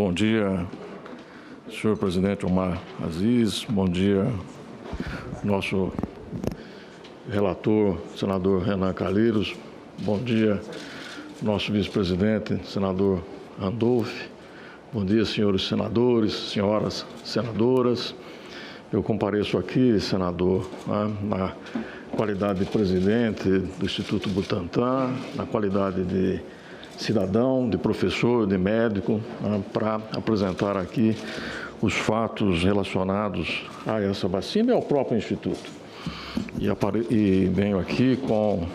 Bom dia, senhor presidente Omar Aziz. Bom dia, nosso relator, senador Renan Calheiros. Bom dia, nosso vice-presidente, senador Randolph. Bom dia, senhores senadores, senhoras senadoras. Eu compareço aqui, senador, na qualidade de presidente do Instituto Butantan, na qualidade de cidadão, de professor, de médico, para apresentar aqui os fatos relacionados a essa vacina e ao próprio Instituto. E venho aqui com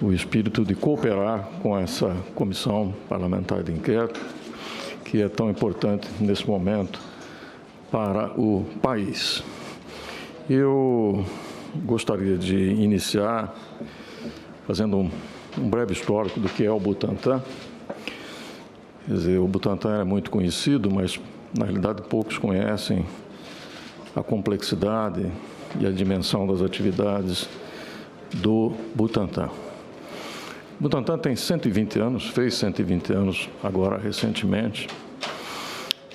o espírito de cooperar com essa comissão parlamentar de inquérito, que é tão importante nesse momento para o país. Eu gostaria de iniciar fazendo um breve histórico do que é o Butantan. Quer dizer, o Butantan é muito conhecido, mas, na realidade, poucos conhecem a complexidade e a dimensão das atividades do Butantan. O Butantan tem 120 anos, fez 120 anos agora, recentemente,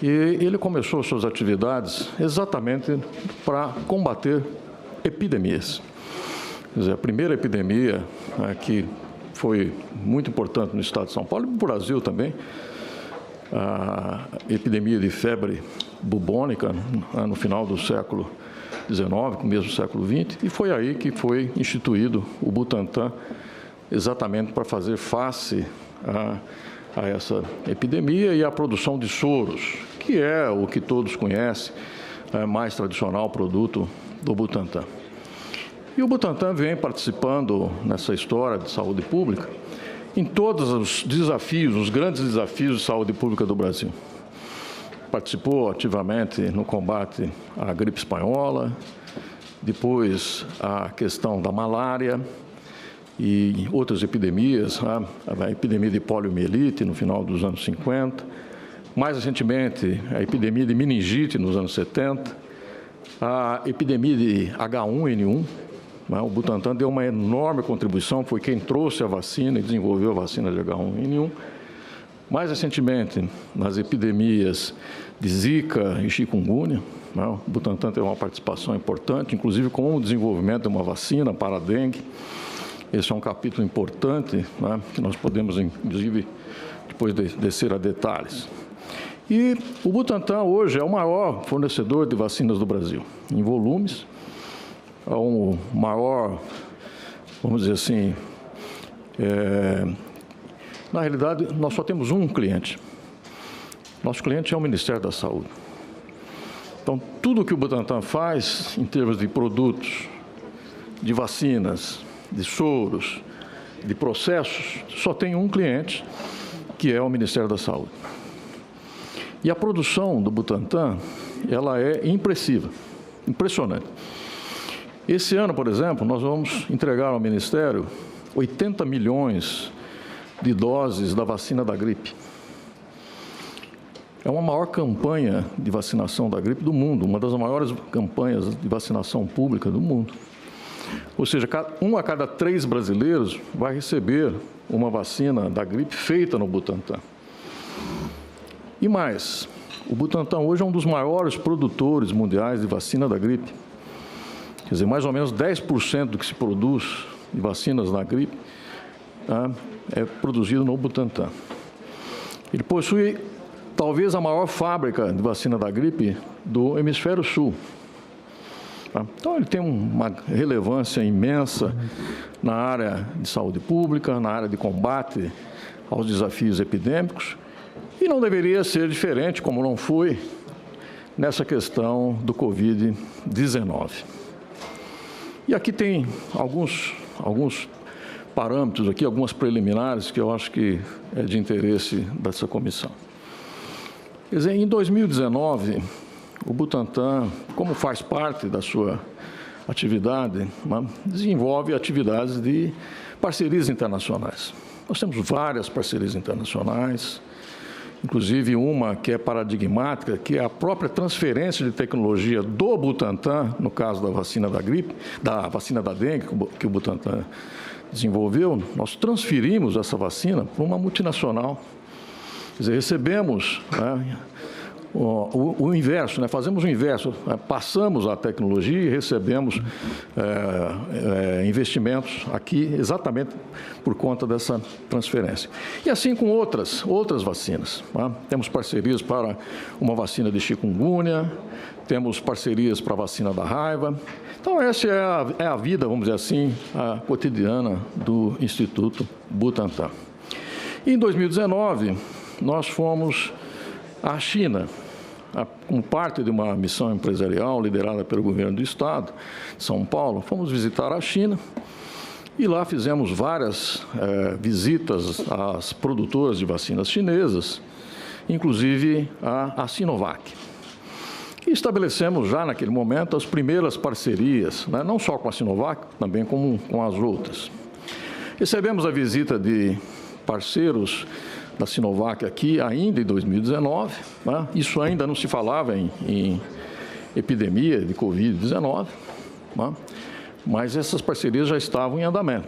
e ele começou suas atividades exatamente para combater epidemias. Quer dizer, a primeira epidemia que foi muito importante no estado de São Paulo e no Brasil também, a epidemia de febre bubônica no final do século XIX, começo do século XX, e foi aí que foi instituído o Butantan, exatamente para fazer face a essa epidemia e à produção de soros, que é o que todos conhecem, mais tradicional produto do Butantan. E o Butantan vem participando nessa história de saúde pública em todos os desafios, os grandes desafios de saúde pública do Brasil. Participou ativamente no combate à gripe espanhola, depois a questão da malária e outras epidemias, a epidemia de poliomielite no final dos anos 50, mais recentemente a epidemia de meningite nos anos 70, a epidemia de H1N1. O Butantan deu uma enorme contribuição, foi quem trouxe a vacina e desenvolveu a vacina de H1N1. Mais recentemente, nas epidemias de Zika e chikungunya, o Butantan teve uma participação importante, inclusive com o desenvolvimento de uma vacina para a dengue. Esse é um capítulo importante, que nós podemos, inclusive, depois descer a detalhes. E o Butantan hoje é o maior fornecedor de vacinas do Brasil, em volumes. É o maior, vamos dizer assim, na realidade, nós só temos um cliente. Nosso cliente é o Ministério da Saúde. Então, tudo que o Butantan faz em termos de produtos, de vacinas, de soros, de processos, só tem um cliente, que é o Ministério da Saúde. E a produção do Butantan, ela é impressiva, impressionante. Esse ano, por exemplo, nós vamos entregar ao Ministério 80 milhões de doses da vacina da gripe. É uma maior campanha de vacinação da gripe do mundo, uma das maiores campanhas de vacinação pública do mundo. Ou seja, 1 a cada 3 brasileiros vai receber uma vacina da gripe feita no Butantan. E mais, o Butantan hoje é um dos maiores produtores mundiais de vacina da gripe. Quer dizer, mais ou menos 10% do que se produz de vacinas da gripe é produzido no Butantan. Ele possui talvez a maior fábrica de vacina da gripe do Hemisfério Sul. Então, ele tem uma relevância imensa na área de saúde pública, na área de combate aos desafios epidêmicos, e não deveria ser diferente, como não foi, nessa questão do Covid-19. E aqui tem alguns parâmetros, aqui, algumas preliminares, que eu acho que é de interesse dessa comissão. Quer dizer, em 2019, o Butantan, como faz parte da sua atividade, desenvolve atividades de parcerias internacionais. Nós temos várias parcerias internacionais, inclusive uma que é paradigmática, que é a própria transferência de tecnologia do Butantan, no caso da vacina da gripe, da vacina da dengue, que o Butantan desenvolveu. Nós transferimos essa vacina para uma multinacional. Quer dizer, recebemos o inverso, né? Fazemos o inverso, passamos a tecnologia e recebemos investimentos aqui exatamente por conta dessa transferência. E assim com outras vacinas. Tá? Temos parcerias para uma vacina de chikungunya, temos parcerias para a vacina da raiva. Então, essa é a vida, vamos dizer assim, a cotidiana do Instituto Butantan. Em 2019, nós fomos à China, como parte de uma missão empresarial liderada pelo governo do Estado de São Paulo. Fomos visitar a China e lá fizemos várias visitas às produtoras de vacinas chinesas, inclusive a Sinovac. E estabelecemos já naquele momento as primeiras parcerias, né, não só com a Sinovac, também com as outras. Recebemos a visita de parceiros da Sinovac aqui ainda em 2019, né? Isso ainda não se falava em epidemia de Covid-19, né? Mas essas parcerias já estavam em andamento.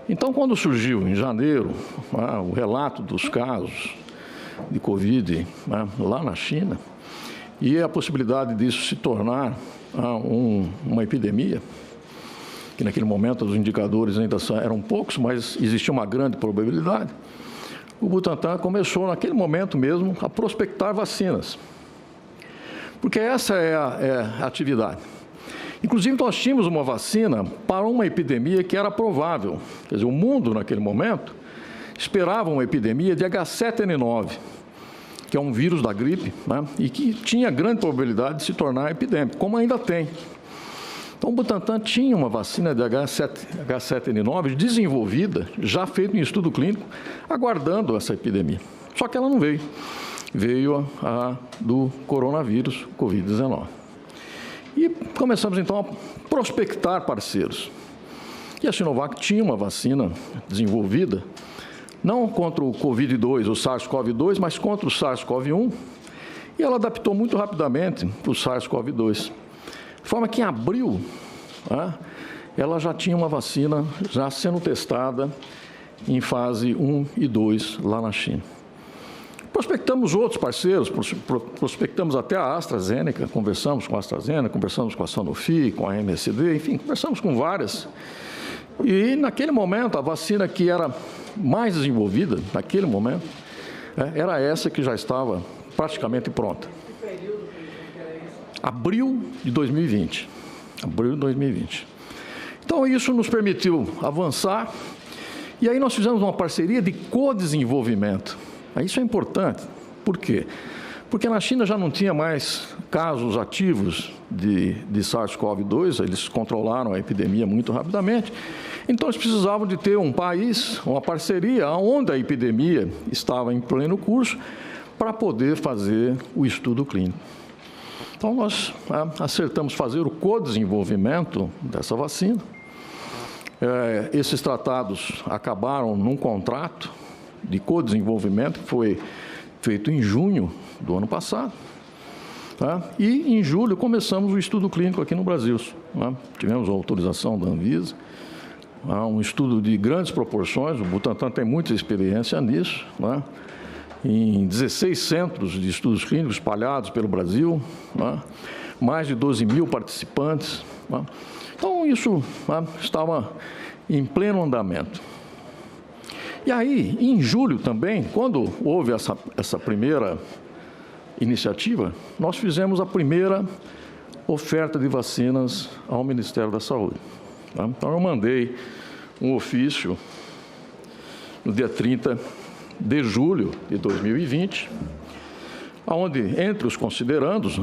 Então, quando surgiu em janeiro, né, o relato dos casos de Covid, né, lá na China, e a possibilidade disso se tornar uma epidemia, que naquele momento os indicadores ainda eram poucos, mas existia uma grande probabilidade, o Butantan começou naquele momento mesmo a prospectar vacinas, porque essa é a atividade. Inclusive, nós tínhamos uma vacina para uma epidemia que era provável. Quer dizer, o mundo, naquele momento, esperava uma epidemia de H7N9, que é um vírus da gripe, né, e que tinha grande probabilidade de se tornar epidêmico, como ainda tem. Então, o Butantan tinha uma vacina de H7N9 desenvolvida, já feita em estudo clínico, aguardando essa epidemia. Só que ela não veio. Veio a do coronavírus, Covid-19. E começamos, então, a prospectar parceiros. E a Sinovac tinha uma vacina desenvolvida, não contra o Covid-2, o SARS-CoV-2, mas contra o SARS-CoV-1, e ela adaptou muito rapidamente para o SARS-CoV-2. De forma que em abril, ela já tinha uma vacina já sendo testada em fase 1 e 2 lá na China. Prospectamos outros parceiros, prospectamos até a AstraZeneca, conversamos com a AstraZeneca, conversamos com a Sanofi, com a MSD, enfim, conversamos com várias. E, naquele momento, a vacina que era mais desenvolvida, naquele momento, era essa que já estava praticamente pronta. Que período era isso? Abril de 2020. Abril de 2020. Então, isso nos permitiu avançar, e aí nós fizemos uma parceria de co-desenvolvimento. Isso é importante. Por quê? Porque na China já não tinha mais casos ativos de SARS-CoV-2, eles controlaram a epidemia muito rapidamente, então eles precisavam de ter um país, uma parceria, onde a epidemia estava em pleno curso, para poder fazer o estudo clínico. Então, nós acertamos fazer o co-desenvolvimento dessa vacina. Esses tratados acabaram num contrato de co-desenvolvimento, que foi feito em junho do ano passado, e em julho começamos o estudo clínico aqui no Brasil. Tivemos a autorização da Anvisa, um estudo de grandes proporções, o Butantan tem muita experiência nisso, em 16 centros de estudos clínicos espalhados pelo Brasil, mais de 12 mil participantes. Então, isso estava em pleno andamento. E aí, em julho também, quando houve essa primeira iniciativa, nós fizemos a primeira oferta de vacinas ao Ministério da Saúde. Então, eu mandei um ofício no dia 30 de julho de 2020, onde, entre os considerandos,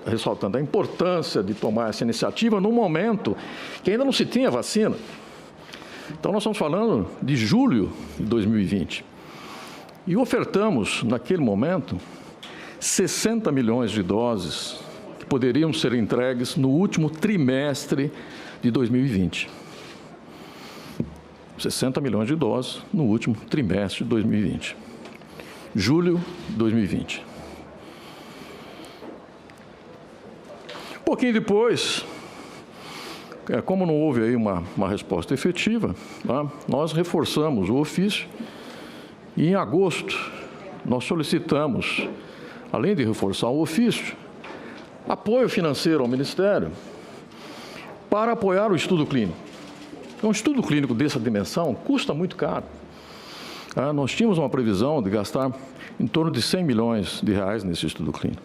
ressaltando a importância de tomar essa iniciativa no momento que ainda não se tinha vacina. Então, nós estamos falando de julho de 2020. E ofertamos, naquele momento, 60 milhões de doses que poderiam ser entregues no último trimestre de 2020. 60 milhões de doses no último trimestre de 2020. Julho de 2020. Um pouquinho depois, como não houve aí uma resposta efetiva, nós reforçamos o ofício E em agosto, nós solicitamos, além de reforçar o ofício, apoio financeiro ao Ministério para apoiar o estudo clínico. Um estudo clínico dessa dimensão custa muito caro. Nós tínhamos uma previsão de gastar em torno de 100 milhões de reais nesse estudo clínico.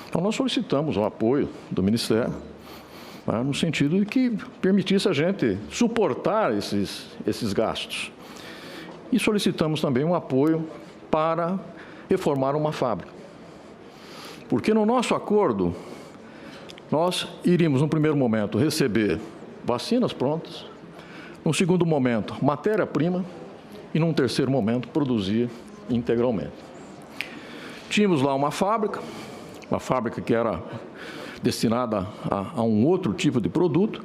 Então, nós solicitamos o apoio do Ministério, no sentido de que permitisse a gente suportar esses gastos. E solicitamos também um apoio para reformar uma fábrica. Porque no nosso acordo, nós iríamos, no primeiro momento, receber vacinas prontas, num segundo momento, matéria-prima, e num terceiro momento, produzir integralmente. Tínhamos lá uma fábrica que era destinada a um outro tipo de produto,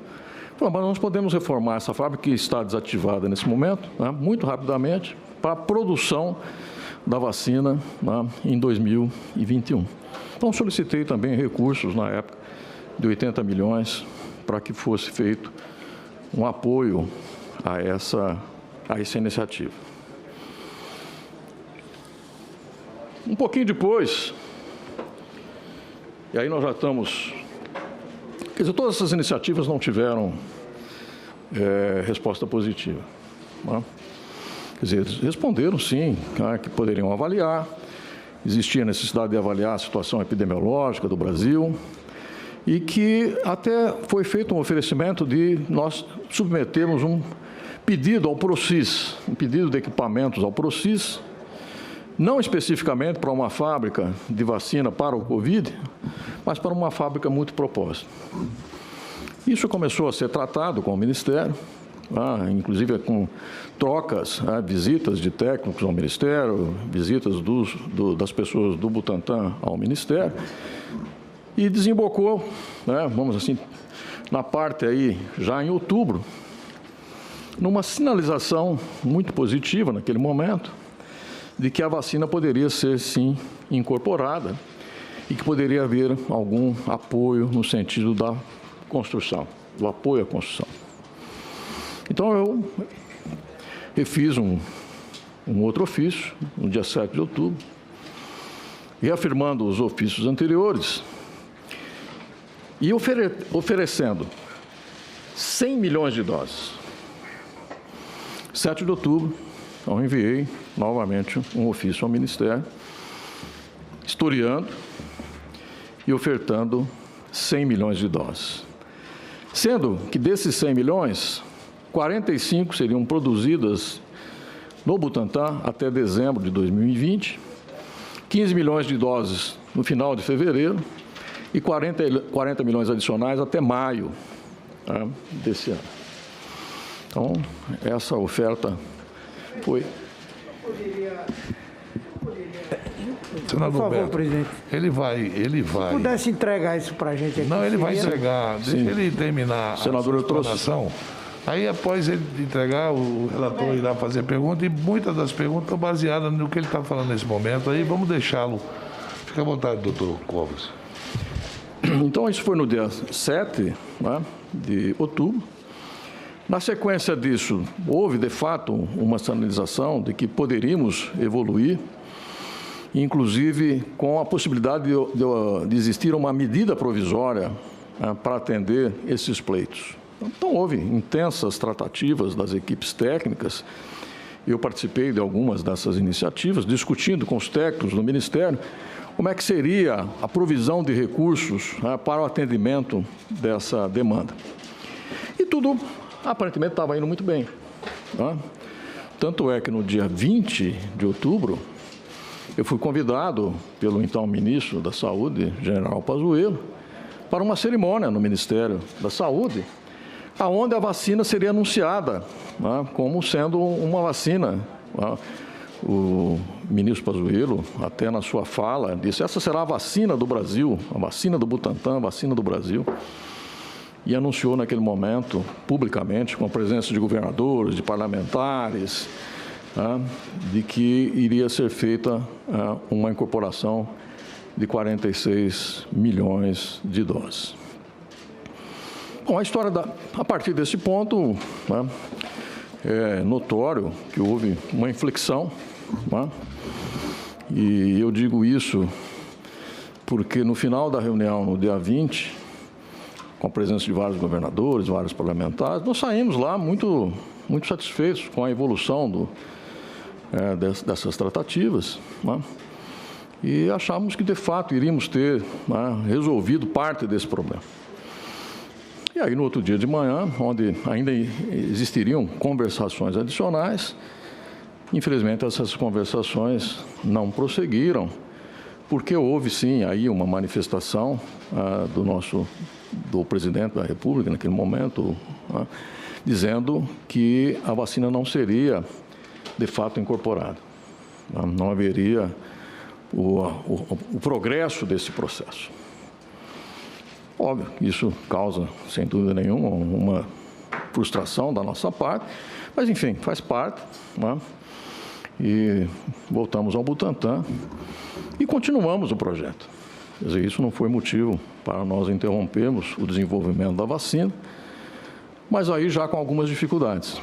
mas nós podemos reformar essa fábrica, que está desativada nesse momento, muito rapidamente, para a produção da vacina em 2021. Então, solicitei também recursos, na época, de 80 milhões, para que fosse feito um apoio a essa iniciativa. Um pouquinho depois, e aí nós já estamos... Quer dizer, todas essas iniciativas não tiveram resposta positiva. Quer dizer, eles responderam, sim, que poderiam avaliar, existia necessidade de avaliar a situação epidemiológica do Brasil, e que até foi feito um oferecimento de nós submetermos um pedido ao PROCIS, um pedido de equipamentos ao PROCIS, não especificamente para uma fábrica de vacina para o Covid, mas para uma fábrica multipropósito. Isso começou a ser tratado com o Ministério, inclusive com trocas, visitas de técnicos ao Ministério, visitas das pessoas do Butantan ao Ministério, e desembocou, vamos assim, na parte aí, já em outubro, numa sinalização muito positiva naquele momento, de que a vacina poderia ser, sim, incorporada e que poderia haver algum apoio no sentido da construção, do apoio à construção. Então, eu refiz um outro ofício, no dia 7 de outubro, reafirmando os ofícios anteriores e oferecendo 100 milhões de doses. 7 de outubro, eu enviei novamente um ofício ao Ministério, historiando e ofertando 100 milhões de doses. Sendo que desses 100 milhões, 45 seriam produzidas no Butantan até dezembro de 2020, 15 milhões de doses no final de fevereiro e 40 milhões adicionais até maio desse ano. Então, essa oferta foi... Senador Por favor, Beto, presidente. Ele vai. Se pudesse entregar isso para a gente aqui. Não, ele vai entregar. Deixa ele terminar Senador, a eu trouxe. explanação. Aí, após ele entregar, o relator irá fazer pergunta, e muitas das perguntas estão baseadas no que ele está falando nesse momento. Aí vamos deixá-lo. Fique à vontade, doutor Covas. Então, isso foi no dia 7 de outubro. Na sequência disso, houve, de fato, uma sinalização de que poderíamos evoluir, inclusive com a possibilidade de existir uma medida provisória para atender esses pleitos. Então, houve intensas tratativas das equipes técnicas. Eu participei de algumas dessas iniciativas, discutindo com os técnicos do Ministério como é que seria a provisão de recursos para o atendimento dessa demanda. E tudo, aparentemente, estava indo muito bem. Tanto é que no dia 20 de outubro, eu fui convidado pelo então ministro da Saúde, general Pazuello, para uma cerimônia no Ministério da Saúde, aonde a vacina seria anunciada como sendo uma vacina. O ministro Pazuello, até na sua fala, disse: essa será a vacina do Brasil, a vacina do Butantan, a vacina do Brasil. E anunciou naquele momento, publicamente, com a presença de governadores, de parlamentares, de que iria ser feita uma incorporação de 46 milhões de doses. Bom, a partir desse ponto, é notório que houve uma inflexão né? E eu digo isso porque no final da reunião, no dia 20, com a presença de vários governadores, vários parlamentares, nós saímos lá muito satisfeitos com a evolução dessas tratativas, né? E achamos que, de fato, iríamos ter, né, resolvido parte desse problema. E aí, no outro dia de manhã, onde ainda existiriam conversações adicionais, infelizmente, essas conversações não prosseguiram, porque houve, sim, aí uma manifestação do presidente da República, naquele momento, dizendo que a vacina não seria, de fato, incorporada. Não haveria o progresso desse processo. Óbvio, isso causa, sem dúvida nenhuma, uma frustração da nossa parte, mas, enfim, faz parte, né? E voltamos ao Butantan e continuamos o projeto. Quer dizer, isso não foi motivo para nós interrompermos o desenvolvimento da vacina, mas aí já com algumas dificuldades.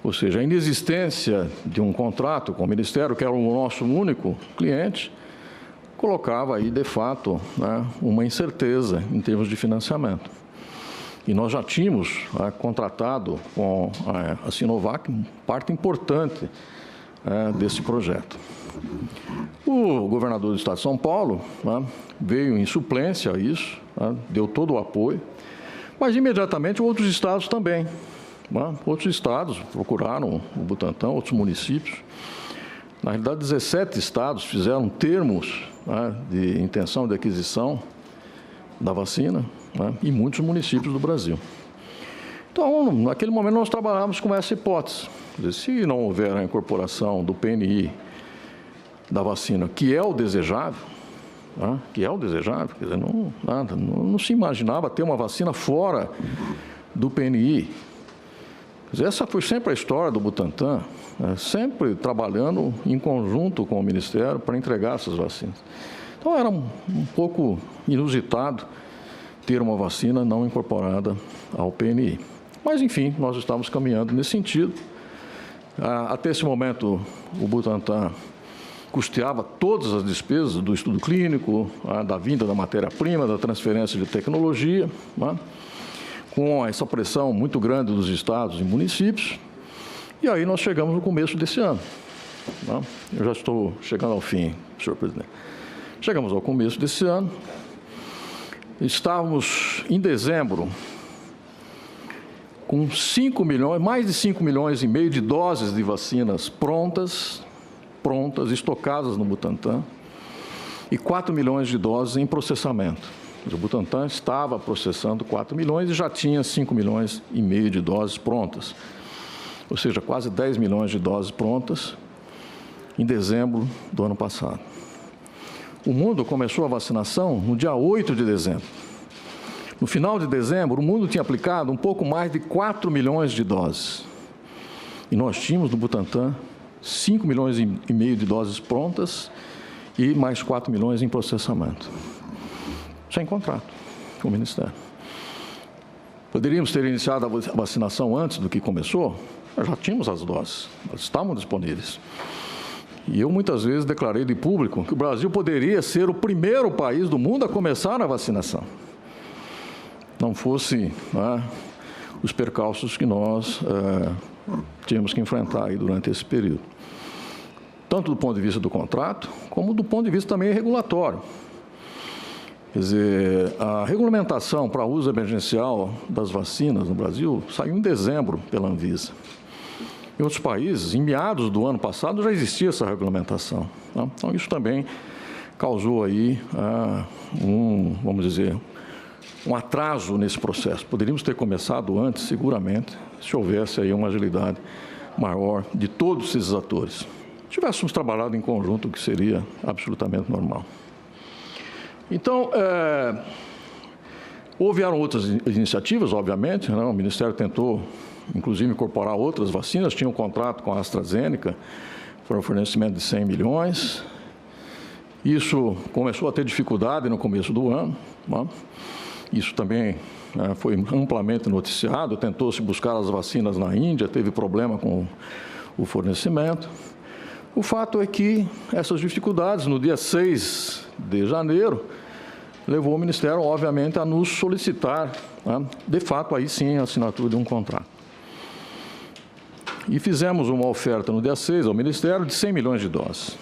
Ou seja, a inexistência de um contrato com o Ministério, que era o nosso único cliente, colocava aí, de fato, né, uma incerteza em termos de financiamento. E nós já tínhamos contratado com a Sinovac parte importante desse projeto. O governador do Estado de São Paulo, né, veio em suplência a isso, né, deu todo o apoio, mas imediatamente outros estados também. Né, outros estados procuraram o Butantan, outros municípios. Na realidade, 17 estados fizeram termos, né, de intenção de aquisição da vacina, né, e muitos municípios do Brasil. Então, naquele momento, nós trabalhávamos com essa hipótese. Quer dizer, se não houver a incorporação do PNI da vacina, que é o desejável, né, quer dizer, não se imaginava ter uma vacina fora do PNI. Quer dizer, essa foi sempre a história do Butantan, né, sempre trabalhando em conjunto com o Ministério para entregar essas vacinas. Então, era um pouco inusitado ter uma vacina não incorporada ao PNI. Mas, enfim, nós estamos caminhando nesse sentido. Até esse momento, o Butantan custeava todas as despesas do estudo clínico, da vinda da matéria-prima, da transferência de tecnologia, né, com essa pressão muito grande dos estados e municípios. E aí nós chegamos no começo desse ano. Né? Eu já estou chegando ao fim, senhor presidente. Chegamos ao começo desse ano. Estávamos em dezembro com 5 milhões, mais de 5 milhões e meio de doses de vacinas prontas, estocadas no Butantan, e 4 milhões de doses em processamento. O Butantan estava processando 4 milhões e já tinha 5 milhões e meio de doses prontas. Ou seja, quase 10 milhões de doses prontas em dezembro do ano passado. O mundo começou a vacinação no dia 8 de dezembro. No final de dezembro, o mundo tinha aplicado um pouco mais de 4 milhões de doses. E nós tínhamos no Butantan 5 milhões e meio de doses prontas e mais 4 milhões em processamento. Sem contrato com o Ministério. Poderíamos ter iniciado a vacinação antes do que começou? Nós já tínhamos as doses, elas estavam disponíveis. E eu muitas vezes declarei de público que o Brasil poderia ser o primeiro país do mundo a começar a vacinação. Não fosse, né, os percalços que nós tínhamos que enfrentar aí durante esse período. Tanto do ponto de vista do contrato, como do ponto de vista também regulatório. Quer dizer, a regulamentação para uso emergencial das vacinas no Brasil saiu em dezembro pela Anvisa. Em outros países, em meados do ano passado, já existia essa regulamentação. Tá? Então, isso também causou aí, vamos dizer, um atraso nesse processo. Poderíamos ter começado antes, seguramente, se houvesse aí uma agilidade maior de todos esses atores. Se tivéssemos trabalhado em conjunto, o que seria absolutamente normal. Então, houveram outras iniciativas, obviamente, né? O Ministério tentou, inclusive, incorporar outras vacinas, tinha um contrato com a AstraZeneca para o fornecimento de 100 milhões. Isso começou a ter dificuldade no começo do ano, né? Isso também foi amplamente noticiado, tentou-se buscar as vacinas na Índia, teve problema com o fornecimento. O fato é que essas dificuldades, no dia 6 de janeiro, levou o Ministério, obviamente, a nos solicitar, né, de fato, aí sim, a assinatura de um contrato. E fizemos uma oferta no dia 6 ao Ministério de 100 milhões de doses,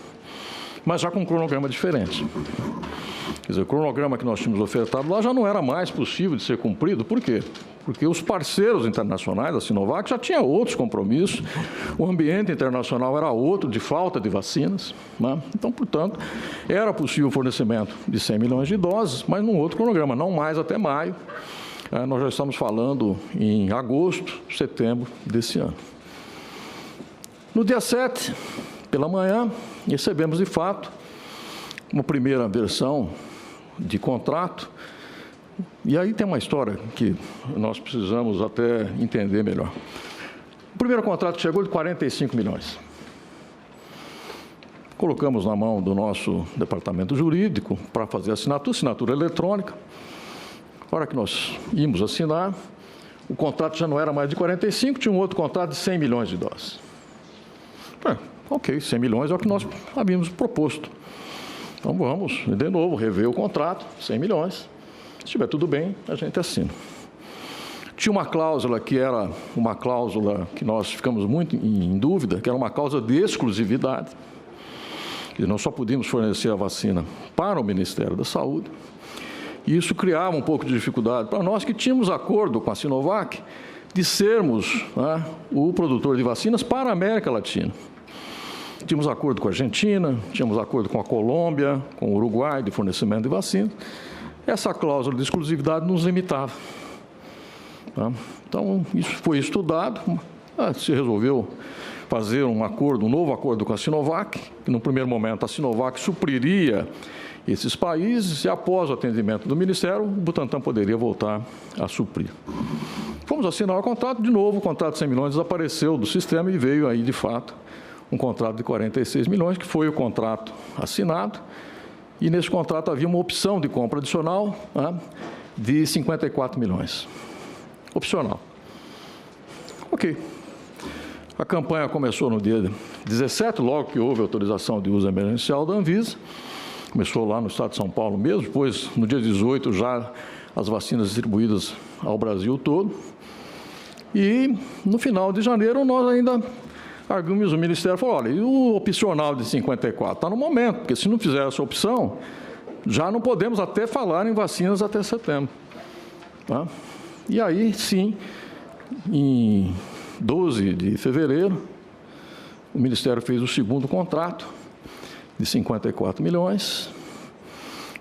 mas já com um cronograma diferente. Quer dizer, o cronograma que nós tínhamos ofertado lá já não era mais possível de ser cumprido. Por quê? Porque os parceiros internacionais da Sinovac já tinham outros compromissos, o ambiente internacional era outro, de falta de vacinas, né? Então, portanto, era possível o fornecimento de 100 milhões de doses, mas num outro cronograma, não mais até maio. Nós já estamos falando em agosto, setembro desse ano. No dia 7, pela manhã, recebemos, de fato, uma primeira versão de contrato. E aí tem uma história que nós precisamos até entender melhor. O primeiro contrato chegou de 45 milhões. Colocamos na mão do nosso departamento jurídico para fazer assinatura eletrônica. Na hora que nós íamos assinar, o contrato já não era mais de 45, tinha um outro contrato de 100 milhões de doses. Ok, 100 milhões é o que nós havíamos proposto. Então vamos, de novo, rever o contrato, 100 milhões. Se estiver tudo bem, a gente assina. Tinha uma cláusula que era uma cláusula que nós ficamos muito em dúvida, que era uma cláusula de exclusividade. E nós só podíamos fornecer a vacina para o Ministério da Saúde. E isso criava um pouco de dificuldade para nós, que tínhamos acordo com a Sinovac de sermos, né, o produtor de vacinas para a América Latina. Tínhamos acordo com a Argentina, tínhamos acordo com a Colômbia, com o Uruguai, de fornecimento de vacina. Essa cláusula de exclusividade nos limitava. Tá? Então, isso foi estudado, se resolveu fazer um novo acordo com a Sinovac, que no primeiro momento a Sinovac supriria esses países e após o atendimento do Ministério, o Butantan poderia voltar a suprir. Fomos assinar o contrato, de novo o contrato de 100 milhões desapareceu do sistema e veio aí, de fato, um contrato de 46 milhões, que foi o contrato assinado, e nesse contrato havia uma opção de compra adicional, né, de 54 milhões. Opcional. Ok. A campanha começou no dia 17, logo que houve autorização de uso emergencial da Anvisa. Começou lá no estado de São Paulo mesmo, depois, no dia 18, já as vacinas distribuídas ao Brasil todo. E, no final de janeiro, nós ainda argumos, o Ministério falou, olha, e o opcional de 54? Está no momento, porque se não fizer essa opção, já não podemos até falar em vacinas até setembro. Tá? E aí, sim, em 12 de fevereiro, o Ministério fez o segundo contrato, de 54 milhões,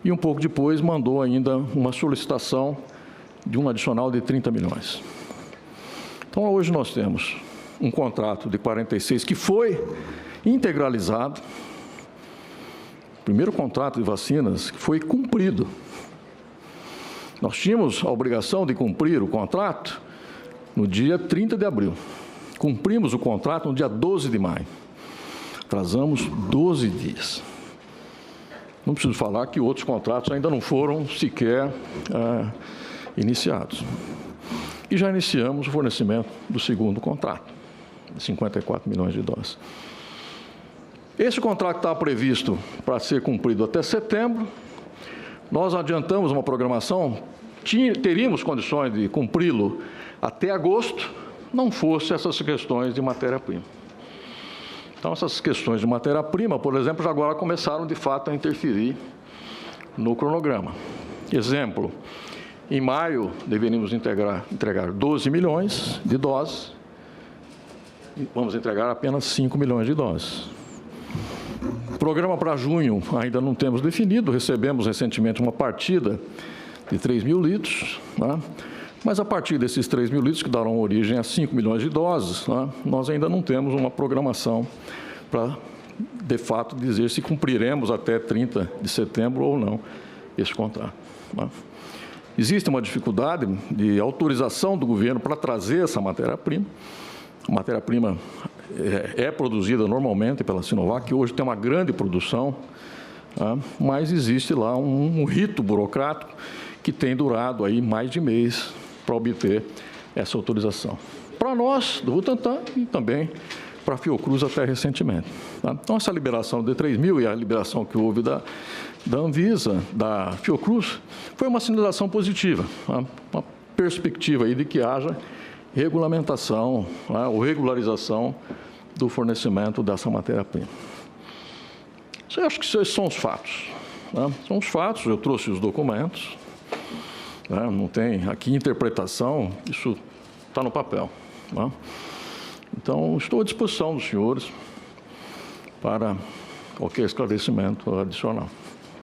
e um pouco depois mandou ainda uma solicitação de um adicional de 30 milhões. Então, hoje nós temos um contrato de 46 que foi integralizado, primeiro contrato de vacinas que foi cumprido. Nós tínhamos a obrigação de cumprir o contrato no dia 30 de abril. Cumprimos o contrato no dia 12 de maio. Atrasamos 12 dias. Não preciso falar que outros contratos ainda não foram sequer iniciados. E já iniciamos o fornecimento do segundo contrato, de 54 milhões de doses. Esse contrato estava previsto para ser cumprido até setembro. Nós adiantamos uma programação, teríamos condições de cumpri-lo até agosto, não fosse essas questões de matéria-prima. Então, essas questões de matéria-prima, por exemplo, já agora começaram, de fato, a interferir no cronograma. Exemplo, em maio, deveríamos entregar 12 milhões de doses, e vamos entregar apenas 5 milhões de doses. Programa para junho ainda não temos definido, recebemos recentemente uma partida de 3 mil litros, né? Mas a partir desses 3 mil litros, que darão origem a 5 milhões de doses, né, nós ainda não temos uma programação para, de fato, dizer se cumpriremos até 30 de setembro ou não esse contrato. Né. Existe uma dificuldade de autorização do governo para trazer essa matéria-prima. A matéria-prima é produzida normalmente pela Sinovac, que hoje tem uma grande produção, tá, mas existe lá um rito burocrático que tem durado aí mais de mês para obter essa autorização. Para nós, do Butantan, e também para a Fiocruz até recentemente. Tá? Então, essa liberação de 3 mil e a liberação que houve da Anvisa, da Fiocruz, foi uma sinalização positiva, tá? Uma perspectiva aí de que haja regulamentação, tá? Ou regularização do fornecimento dessa matéria-prima. Eu acho que esses são os fatos. Tá? São os fatos, eu trouxe os documentos, tá? Não tem aqui interpretação, isso está no papel. Tá? Então, estou à disposição dos senhores para qualquer esclarecimento adicional.